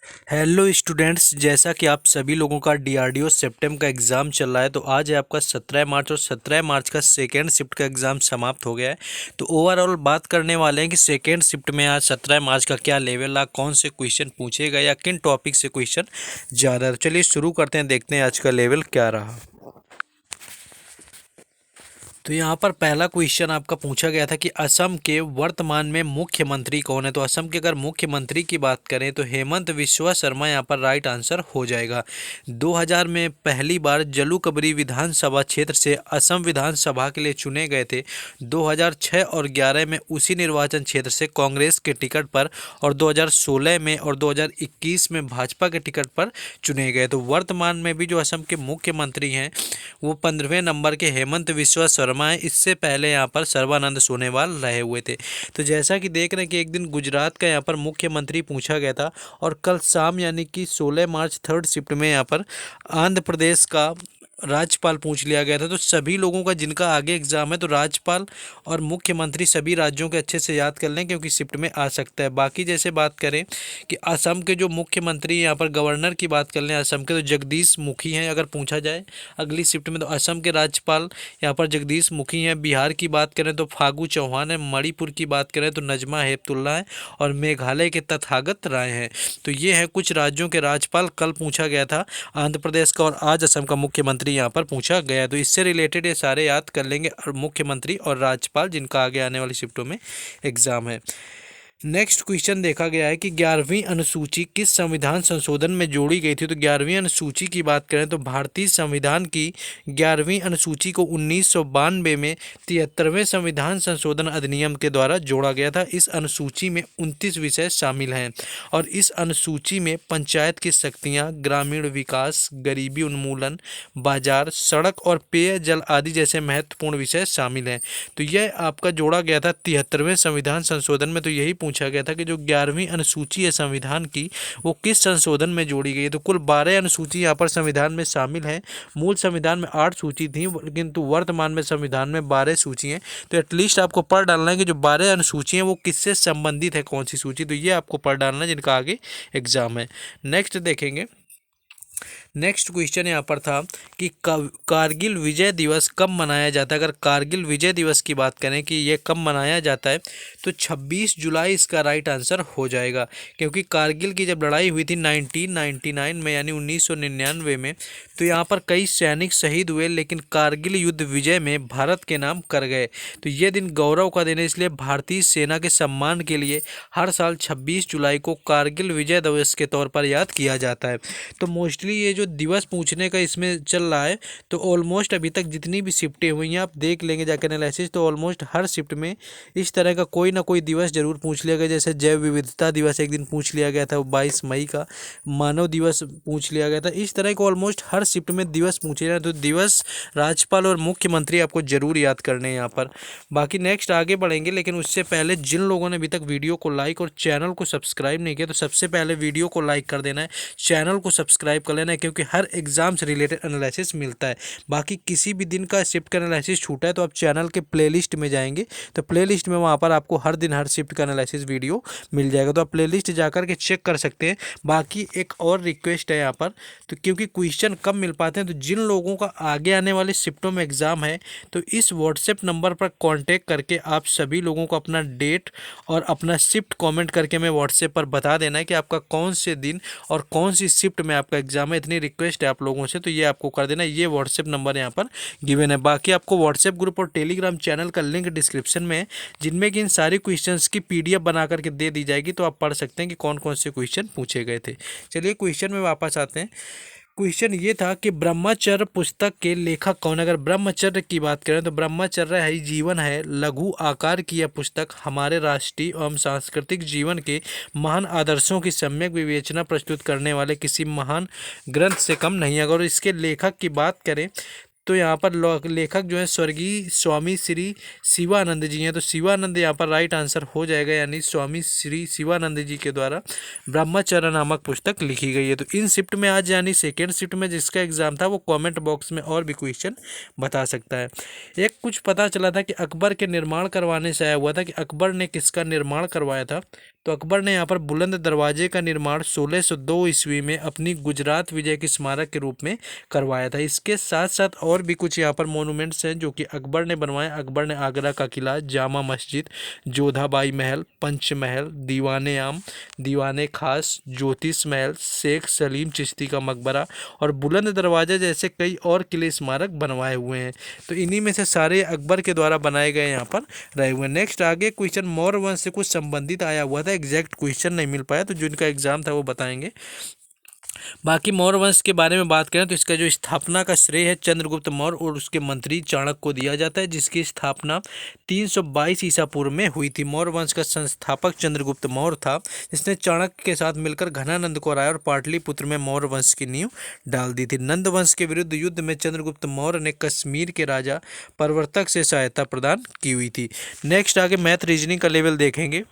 Hello students, जैसा कि आप सभी लोगों का डीआरडीओ सेप्टेम का एग्ज़ाम चल रहा है, तो आज है आपका 17 मार्च और 17 मार्च का सेकेंड शिफ्ट का एग्ज़ाम समाप्त हो गया है। तो ओवरऑल बात करने वाले हैं कि सेकेंड शिफ्ट में आज 17 मार्च का क्या लेवल रहा, कौन से क्वेश्चन पूछे गए या किन टॉपिक से क्वेश्चन ज़्यादा। तो चलिए शुरू करते हैं, देखते हैं आज का लेवल क्या रहा। तो यहाँ पर पहला क्वेश्चन आपका पूछा गया था कि असम के वर्तमान में मुख्यमंत्री कौन है। तो असम के अगर मुख्यमंत्री की बात करें तो हेमंत बिस्वा शर्मा यहाँ पर राइट आंसर हो जाएगा। 2000 में पहली बार जलूकबरी विधानसभा क्षेत्र से असम विधानसभा के लिए चुने गए थे। 2006 और 11 में उसी निर्वाचन क्षेत्र से कांग्रेस के टिकट पर और 2016 में और 2021 में भाजपा के टिकट पर चुने गए। तो वर्तमान में भी जो असम के मुख्यमंत्री हैं वो 15वें नंबर के हेमंत बिस्वा शर्मा है। इससे पहले यहाँ पर सर्बानंद सोनोवाल रहे हुए थे। तो जैसा कि देख रहे हैं कि एक दिन गुजरात का यहाँ पर मुख्यमंत्री पूछा गया था और कल शाम यानी कि 16 मार्च थर्ड शिफ्ट में यहाँ पर आंध्र प्रदेश का राज्यपाल पूछ लिया गया था। तो सभी लोगों का जिनका आगे एग्जाम है तो राज्यपाल और मुख्यमंत्री सभी राज्यों के अच्छे से याद कर लें क्योंकि शिफ्ट में आ सकता है। बाकी जैसे बात करें कि असम के जो मुख्यमंत्री यहाँ पर गवर्नर की बात कर लें असम के, तो जगदीश मुखी हैं अगर पूछा जाए अगली शिफ्ट में। तो असम के राज्यपाल यहाँ पर जगदीश मुखी हैं। बिहार की बात करें तो फागू चौहान है। मणिपुर की बात करें तो नजमा हेपतुल्ला है और मेघालय के तथागत राय हैं। तो ये है कुछ राज्यों के राज्यपाल, कल पूछा गया था आंध्र प्रदेश का और आज असम का मुख्यमंत्री यहाँ पर पूछा गया। तो इससे रिलेटेड ये सारे याद कर लेंगे और मुख्यमंत्री और राज्यपाल जिनका आगे आने वाली शिफ्टों में एग्जाम है। नेक्स्ट क्वेश्चन देखा गया है कि 11वीं अनुसूची किस संविधान संशोधन में जोड़ी गई थी। तो 11वीं अनुसूची की बात करें तो भारतीय संविधान की 11वीं अनुसूची को 1992 में 73वें संविधान संशोधन अधिनियम के द्वारा जोड़ा गया था। इस अनुसूची में 29 विषय शामिल हैं और इस अनुसूची में पंचायत की शक्तियाँ, ग्रामीण विकास, गरीबी उन्मूलन, बाजार, सड़क और पेयजल आदि जैसे महत्वपूर्ण विषय शामिल हैं। तो यह आपका जोड़ा गया था 73वें संविधान संशोधन में। तो यही पूछा गया था कि जो 11वीं अनुसूची है संविधान की वो किस संशोधन में जोड़ी गई है। तो कुल 12 अनुसूची यहाँ पर संविधान में शामिल हैं। मूल संविधान में 8 सूची थी किंतु वर्तमान में संविधान में 12 सूची हैं। तो एटलीस्ट आपको पढ़ डालना है कि जो 12 अनुसूची हैं वो किससे संबंधित है, कौन सी सूची। तो ये आपको पढ़ डालना है जिनका आगे एग्जाम है। नेक्स्ट देखेंगे, नेक्स्ट क्वेश्चन यहाँ पर था कि कारगिल विजय दिवस कब मनाया जाता है। अगर कारगिल विजय दिवस की बात करें कि ये कब मनाया जाता है तो 26 जुलाई इसका राइट आंसर हो जाएगा। क्योंकि कारगिल की जब लड़ाई हुई थी 1999 में यानी 1999 में, तो यहाँ पर कई सैनिक शहीद हुए लेकिन कारगिल युद्ध विजय में भारत के नाम कर गए। तो ये दिन गौरव का दिन है, इसलिए भारतीय सेना के सम्मान के लिए हर साल 26 जुलाई को कारगिल विजय दिवस के तौर पर याद किया जाता है। तो मोस्टली ये जो दिवस पूछने का इसमें चल रहा है तो ऑलमोस्ट अभी तक जितनी भी शिफ्टें हुई हैं आप देख लेंगे जाकर एनालिसिस, तो ऑलमोस्ट हर शिफ्ट में इस तरह का कोई ना कोई दिवस जरूर पूछ लिया गया। जैसे जैव विविधता दिवस एक दिन पूछ लिया गया था 22 मई का, मानव दिवस पूछ लिया गया था। इस तरह के ऑलमोस्ट हर शिफ्ट में दिवस पूछे जाए। तो दिवस राज्यपाल और मुख्यमंत्री आपको जरूर याद करने हैं यहाँ पर। बाकी नेक्स्ट आगे बढ़ेंगे लेकिन उससे पहले जिन लोगों ने अभी तक वीडियो को लाइक और चैनल को सब्सक्राइब नहीं किया तो सबसे पहले वीडियो को लाइक कर देना है, चैनल को सब्सक्राइब कर लेना है क्योंकि हर एग्जाम से रिलेटेड एनालिसिस मिलता है। बाकी किसी भी दिन का शिफ्ट का एनालिसिस छूटा है तो आप चैनल के प्लेलिस्ट में जाएंगे तो प्लेलिस्ट में वहाँ पर आपको हर दिन हर शिफ्ट का एनालिसिस वीडियो मिल जाएगा, तो आप प्लेलिस्ट जाकर के चेक कर सकते हैं। बाकी एक और रिक्वेस्ट है यहाँ पर, तो क्योंकि क्वेश्चन कम मिल पाते हैं तो जिन लोगों का आगे आने वाले शिफ्टों में एग्जाम है तो इस व्हाट्सएप नंबर पर कॉन्टेक्ट करके आप सभी लोगों को अपना डेट और अपना शिफ्ट कॉमेंट करके मैं व्हाट्सएप पर बता देना है कि आपका कौन से दिन और कौन सी शिफ्ट में आपका एग्जाम है। इतनी रिक्वेस्ट है आप लोगों से, तो ये आपको कर देना। ये व्हाट्सएप नंबर यहाँ पर गिवन है। बाकी आपको व्हाट्सएप ग्रुप और टेलीग्राम चैनल का लिंक डिस्क्रिप्शन में है जिनमें कि इन सारे क्वेश्चंस की पीडीएफ बना करके दे दी जाएगी, तो आप पढ़ सकते हैं कि कौन कौन से क्वेश्चन पूछे गए थे। चलिए क्वेश्चन में वापस आते हैं। क्वेश्चन ये था कि ब्रह्मचर्य पुस्तक के लेखक कौन है। अगर ब्रह्मचर्य की बात करें तो ब्रह्मचर्य है जीवन है लघु आकार की यह पुस्तक हमारे राष्ट्रीय एवं सांस्कृतिक जीवन के महान आदर्शों की सम्यक विवेचना प्रस्तुत करने वाले किसी महान ग्रंथ से कम नहीं है। अगर इसके लेखक की बात करें तो यहाँ पर लेखक जो है स्वर्गीय स्वामी श्री शिवानंद जी हैं। तो शिवानंद यहाँ पर राइट आंसर हो जाएगा, यानी स्वामी श्री शिवानंद जी के द्वारा ब्रह्मचर्य नामक पुस्तक लिखी गई है। तो इन शिफ्ट में आज यानी सेकेंड शिफ्ट में जिसका एग्जाम था वो कमेंट बॉक्स में और भी क्वेश्चन बता सकता है। एक कुछ पता चला था कि अकबर के निर्माण करवाने से आया हुआ था कि अकबर ने किसका निर्माण करवाया था। तो अकबर ने यहाँ पर बुलंद दरवाजे का निर्माण 1602 ईस्वी में अपनी गुजरात विजय के स्मारक के रूप में करवाया था। इसके साथ साथ और भी कुछ यहाँ पर मोनूमेंट्स हैं जो कि अकबर ने बनवाए। अकबर ने आगरा का किला, जामा मस्जिद, जोधाबाई महल, पंच महल, दीवाने आम, दीवाने खास, ज्योतिष महल, शेख सलीम चिश्ती का मकबरा और बुलंद दरवाजा जैसे कई और किले स्मारक बनवाए हुए हैं। तो इन्हीं में से सारे अकबर के द्वारा बनाए गए यहाँ पर रहे हुए हैं। नेक्स्ट आगे क्वेश्चन मौर्य वंश से कुछ संबंधित आया हुआ था, एग्जैक्ट क्वेश्चन नहीं मिल पाया तो जिनका एग्जाम था वो बताएंगे। बाकी मौर्य वंश के बारे में बात करें तो इसका जो स्थापना का श्रेय है चंद्रगुप्त मौर्य और उसके मंत्री चाणक्य को दिया जाता है, जिसकी स्थापना 322 ईसा पूर्व में हुई थी। मौर्य वंश का संस्थापक चंद्रगुप्त मौर्य था, जिसने चाणक्य के साथ मिलकर घनानंद को हराया और पाटलिपुत्र में मौर्य वंश की नींव डाल दी थी। नंद वंश के विरुद्ध युद्ध में चंद्रगुप्त मौर्य ने कश्मीर के राजा प्रवर्तक से सहायता प्रदान की हुई थी। नेक्स्ट आगे मैथ रीजनिंग का लेवल देखेंगे।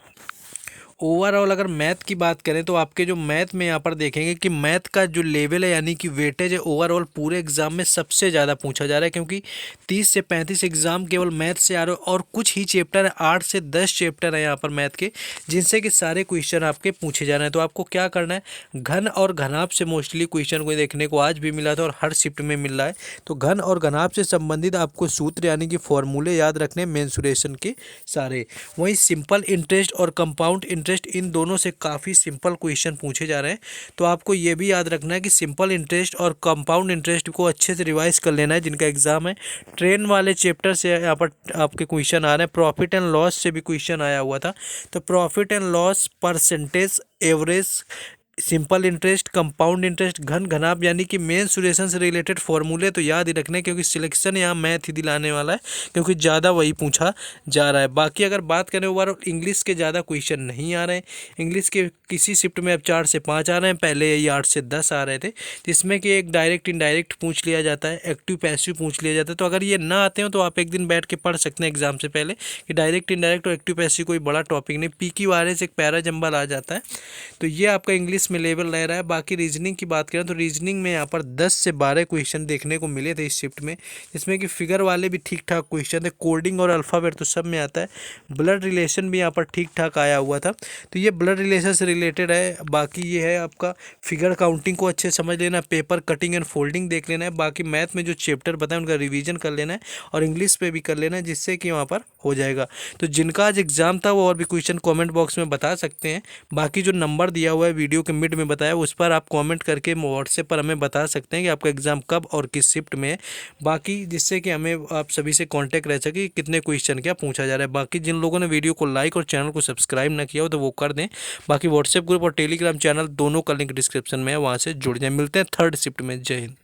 ओवरऑल अगर मैथ की बात करें तो आपके जो मैथ में यहाँ पर देखेंगे कि मैथ का जो लेवल है यानी कि वेटेज है ओवरऑल पूरे एग्जाम में सबसे ज़्यादा पूछा जा रहा है, क्योंकि 30 से 35 एग्जाम केवल मैथ से आ रहे हो और कुछ ही चैप्टर है, 8 से 10 चैप्टर है यहाँ पर मैथ के, जिनसे कि सारे क्वेश्चन आपके पूछे जा रहे हैं। तो आपको क्या करना है, घन और घनाभ से मोस्टली क्वेश्चन को देखने को आज भी मिला था और हर शिफ्ट में मिल रहा है। तो घन और घनाभ से संबंधित आपको सूत्र यानी कि फॉर्मूले याद रखने मेंसुरेशन के सारे। वहीं सिंपल इंटरेस्ट और कंपाउंड इंटरेस्ट इन दोनों से काफ़ी सिंपल क्वेश्चन पूछे जा रहे हैं। तो आपको ये भी याद रखना है कि सिंपल इंटरेस्ट और कंपाउंड इंटरेस्ट को अच्छे से रिवाइज कर लेना है जिनका एग्जाम है। ट्रेन वाले चैप्टर से यहाँ पर आपके क्वेश्चन आ रहे हैं। प्रॉफिट एंड लॉस से भी क्वेश्चन आया हुआ था। तो profit and loss, percentage, average, simple interest, compound interest, घन घनाभ यानी कि मेंसुरेशन से रिलेटेड फॉर्मूले तो याद ही रखने, क्योंकि सिलेक्शन यहाँ मैथ ही दिलाने वाला है, क्योंकि ज़्यादा वही पूछा जा रहा है। बाकी अगर बात करें ओवरऑल इंग्लिश के ज़्यादा क्वेश्चन नहीं आ रहे हैं। इंग्लिश के किसी शिफ्ट में अब 4 से 5 आ रहे हैं, पहले ये 8 से 10 आ रहे थे, जिसमें कि एक डायरेक्ट इनडायरेक्ट पूछ लिया जाता है, एक्टिव पैसिव पूछ लिया जाता है। तो अगर ये ना आते हो तो आप एक दिन बैठ के पढ़ सकते हैं एग्जाम से पहले कि डायरेक्ट इनडायरेक्ट और एक्टिव पैसिव कोई बड़ा टॉपिक नहीं, PQ से एक पैरा जंबल आ जाता है। तो ये आपका इंग्लिश में लेवल रह रहा है। बाकी रीजनिंग की बात करें तो रीजनिंग में यहाँ पर 10 से 12 क्वेश्चन देखने को मिले थे इस शिफ्ट में, जिसमें कि फिगर वाले भी ठीक ठाक क्वेश्चन थे, कोडिंग और अल्फ़ाबेट तो सब में आता है। ब्लड रिलेशन भी यहाँ पर ठीक ठाक आया हुआ था, तो ये ब्लड रिलेशन से रिलेटेड है। बाकी ये है आपका फिगर काउंटिंग को अच्छे समझ लेना, पेपर कटिंग एंड फोल्डिंग देख लेना है। बाकी मैथ में जो चैप्टर बताए उनका रिविजन कर लेना है और इंग्लिश पे भी कर लेना है, जिससे कि वहाँ पर हो जाएगा। तो जिनका आज एग्जाम था वो और भी क्वेश्चन कमेंट बॉक्स में बता सकते हैं। बाकी जो नंबर दिया हुआ है वीडियो के मिड में बताया, उस पर आप कमेंट करके व्हाट्सएप पर हमें बता सकते हैं कि आपका एग्जाम कब और किस शिफ्ट में है। बाकी जिससे कि हमें आप सभी से कांटेक्ट रह सके कि कितने क्वेश्चन क्या पूछा जा रहा है। बाकी जिन लोगों ने वीडियो को लाइक और चैनल को सब्सक्राइब ना किया हो तो वो कर दें। बाकी व्हाट्सएप ग्रुप और टेलीग्राम चैनल दोनों का लिंक डिस्क्रिप्शन में है, वहाँ से जुड़ जाए। मिलते हैं थर्ड शिफ्ट में। जय हिंद।